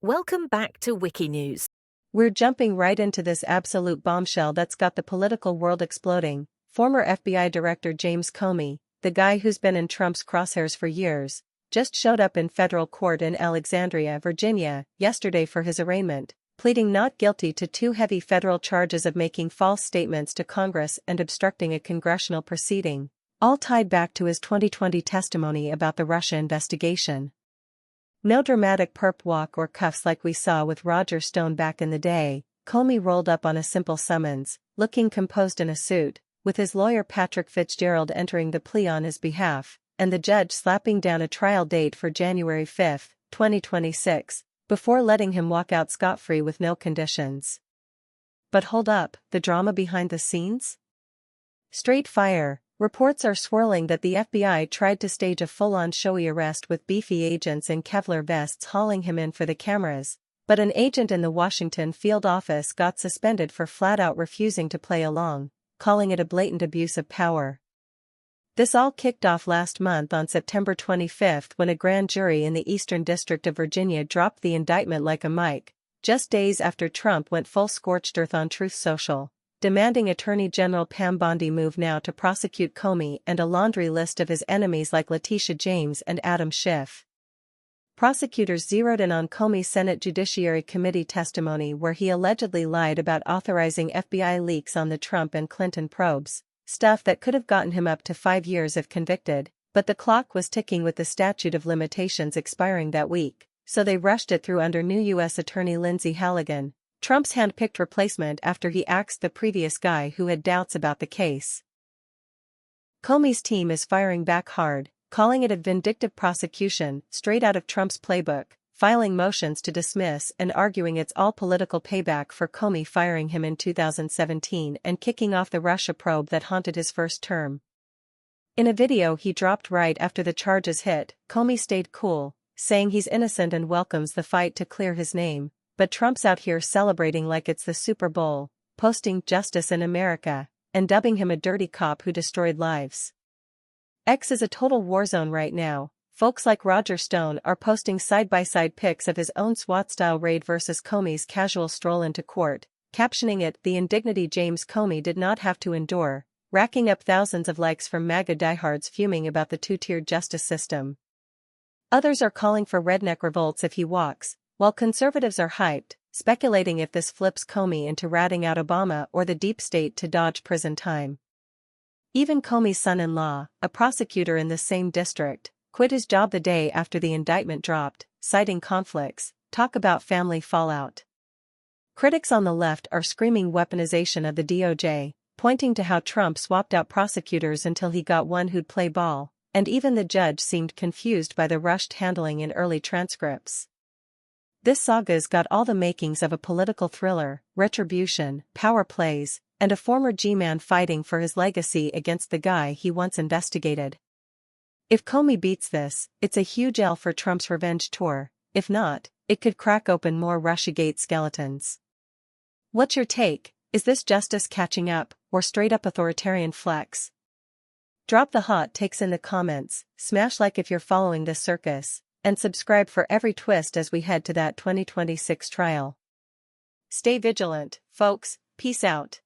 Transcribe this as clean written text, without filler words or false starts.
Welcome back to Wikinews. We're jumping right into this absolute bombshell that's got the political world exploding. Former FBI Director James Comey, the guy who's been in Trump's crosshairs for years, just showed up in federal court in Alexandria, Virginia, yesterday for his arraignment, pleading not guilty to two heavy federal charges of making false statements to Congress and obstructing a congressional proceeding, all tied back to his 2020 testimony about the Russia investigation. No dramatic perp walk or cuffs like we saw with Roger Stone back in the day. Comey rolled up on a simple summons, looking composed in a suit, with his lawyer Patrick Fitzgerald entering the plea on his behalf, and the judge slapping down a trial date for January 5, 2026, before letting him walk out scot-free with no conditions. But hold up, the drama behind the scenes? Straight fire. Reports are swirling that the FBI tried to stage a full-on showy arrest with beefy agents in Kevlar vests hauling him in for the cameras, but an agent in the Washington field office got suspended for flat-out refusing to play along, calling it a blatant abuse of power. This all kicked off last month on September 25 when a grand jury in the Eastern District of Virginia dropped the indictment like a mic, just days after Trump went full scorched earth on Truth Social, demanding Attorney General Pam Bondi move now to prosecute Comey and a laundry list of his enemies like Letitia James and Adam Schiff. Prosecutors zeroed in on Comey's Senate Judiciary Committee testimony where he allegedly lied about authorizing FBI leaks on the Trump and Clinton probes, stuff that could have gotten him up to 5 years if convicted, but the clock was ticking with the statute of limitations expiring that week, so they rushed it through under new U.S. Attorney Lindsay Halligan, Trump's hand-picked replacement after he axed the previous guy who had doubts about the case. Comey's team is firing back hard, calling it a vindictive prosecution straight out of Trump's playbook, filing motions to dismiss and arguing it's all political payback for Comey firing him in 2017 and kicking off the Russia probe that haunted his first term. In a video he dropped right after the charges hit, Comey stayed cool, saying he's innocent and welcomes the fight to clear his name. But Trump's out here celebrating like it's the Super Bowl, posting "Justice in America," and dubbing him a dirty cop who destroyed lives. X is a total war zone right now. Folks like Roger Stone are posting side-by-side pics of his own SWAT-style raid versus Comey's casual stroll into court, captioning it "the indignity James Comey did not have to endure," racking up thousands of likes from MAGA diehards fuming about the two-tiered justice system. Others are calling for redneck revolts if he walks, while conservatives are hyped, speculating if this flips Comey into ratting out Obama or the deep state to dodge prison time. Even Comey's son-in-law, a prosecutor in the same district, quit his job the day after the indictment dropped, citing conflicts. Talk about family fallout. Critics on the left are screaming weaponization of the DOJ, pointing to how Trump swapped out prosecutors until he got one who'd play ball, and even the judge seemed confused by the rushed handling in early transcripts. This saga's got all the makings of a political thriller, retribution, power plays, and a former G-man fighting for his legacy against the guy he once investigated. If Comey beats this, it's a huge L for Trump's revenge tour. If not, it could crack open more Russiagate skeletons. What's your take? Is this justice catching up, or straight-up authoritarian flex? Drop the hot takes in the comments, smash like if you're following this circus, and subscribe for every twist as we head to that 2026 trial. Stay vigilant, folks. Peace out.